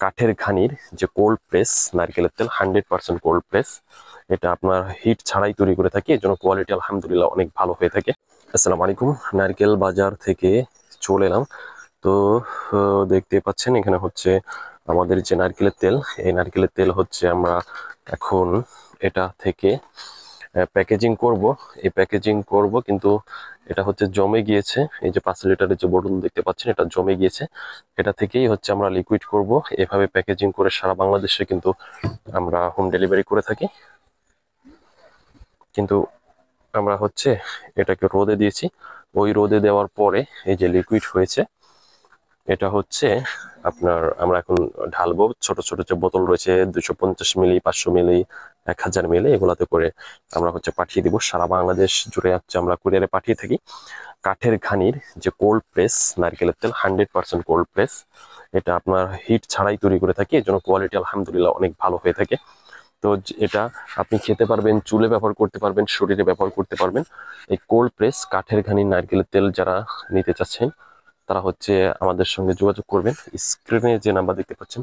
কাঠের ঘানির যে cold press নারকেলের তেল 100% কোল্ড প্রেস। এটা আপনার হিট ছাড়াই তৈরি করে থাকি, এর জন্য কোয়ালিটি আলহামদুলিল্লাহ অনেক ভালো হয়ে থাকে। আসসালামু আলাইকুম, নারকেল বাজার থেকে চলে এলাম। তো দেখতে পাচ্ছেন এখানে হচ্ছে আমাদের যে নারকেলের তেল, এই নারকেলের তেল হচ্ছে আমরা এখন এটা থেকে প্যাকেজিং করব। এই প্যাকেজিং করব কিন্তু এটা হচ্ছে জমে গিয়েছে, এই যে 5 লিটারের যে বোতল দেখতে পাচ্ছেন এটা জমে গিয়েছে। এটা থেকেই হচ্ছে আমরা লিকুইড করব, এভাবে প্যাকেজিং করে সারা বাংলাদেশে কিন্তু আমরা হোম ডেলিভারি করে থাকি। কিন্তু আমরা হচ্ছে এটাকে রোদে দিয়েছি, ওই রোদে দেওয়ার পরে এই যে লিকুইড হয়েছে, এটা হচ্ছে আপনার আমরা এখন ঢালবো। ছোট ছোট যে বোতল রয়েছে 250 মিলি, 500 মিলি, 1000 মিলি, এগুলাতে করে আমরা হচ্ছে পাঠিয়ে দিব সারা বাংলাদেশ জুড়ে। হচ্ছে আমরা কুরিয়ারে পাঠিয়ে থাকি। কাঠের ঘানির যে কোল্ড প্রেস নারকেলের তেল 100% কোল্ড প্রেস। এটা আপনার হিট ছাড়াই তৈরি করে থাকি, এর জন্য কোয়ালিটি আলহামদুলিল্লাহ অনেক ভালো হয়ে থাকে। তো এটা আপনি খেতে পারবেন, চুলে ব্যবহার করতে পারবেন, শরীরে ব্যবহার করতে পারবেন। এই কোল্ড প্রেস কাঠের ঘানির নারকেলের তেল যারা নিতে চাচ্ছেন তারা হচ্ছে আমাদের সঙ্গে যোগাযোগ করবেন। স্ক্রিনে যে নাম্বার দেখতে পাচ্ছেন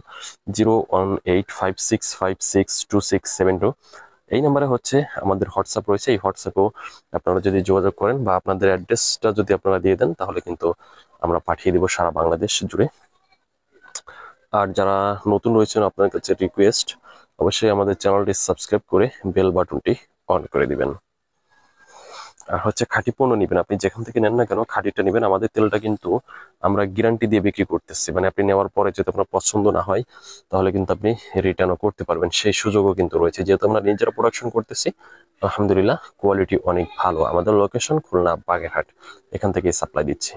01856562672, এই নাম্বারে হচ্ছে আমাদের হোয়াটসঅ্যাপ রয়েছে। এই হোয়াটসঅ্যাপেও আপনারা যদি যোগাযোগ করেন বা আপনাদের অ্যাড্রেসটা যদি আপনারা দিয়ে দেন তাহলে কিন্তু আমরা পাঠিয়ে দিব সারা বাংলাদেশ জুড়ে। আর যারা নতুন রয়েছেন আপনার কাছে রিকোয়েস্ট, অবশ্যই আমাদের চ্যানেলটি সাবস্ক্রাইব করে বেল বাটনটি অন করে দিবেন। আর হচ্ছে খাঁটি পণ্য নিবেন, আপনি যেখান থেকে নেন না কেন খাঁটিটা নেবেন। আমাদের তেলটা কিন্তু আমরা গ্যারান্টি দিয়ে বিক্রি করতেছি, মানে আপনি নেওয়ার পরে যদি আপনার পছন্দ না হয় তাহলে কিন্তু আপনি রিটার্নও করতে পারবেন, সেই সুযোগও কিন্তু রয়েছে। যেহেতু আমরা নিজেরা প্রোডাকশন করতেছি, আলহামদুলিল্লাহ কোয়ালিটি অনেক ভালো। আমাদের লোকেশন খুলনা বাগেরহাট, এখান থেকেই সাপ্লাই দিচ্ছি।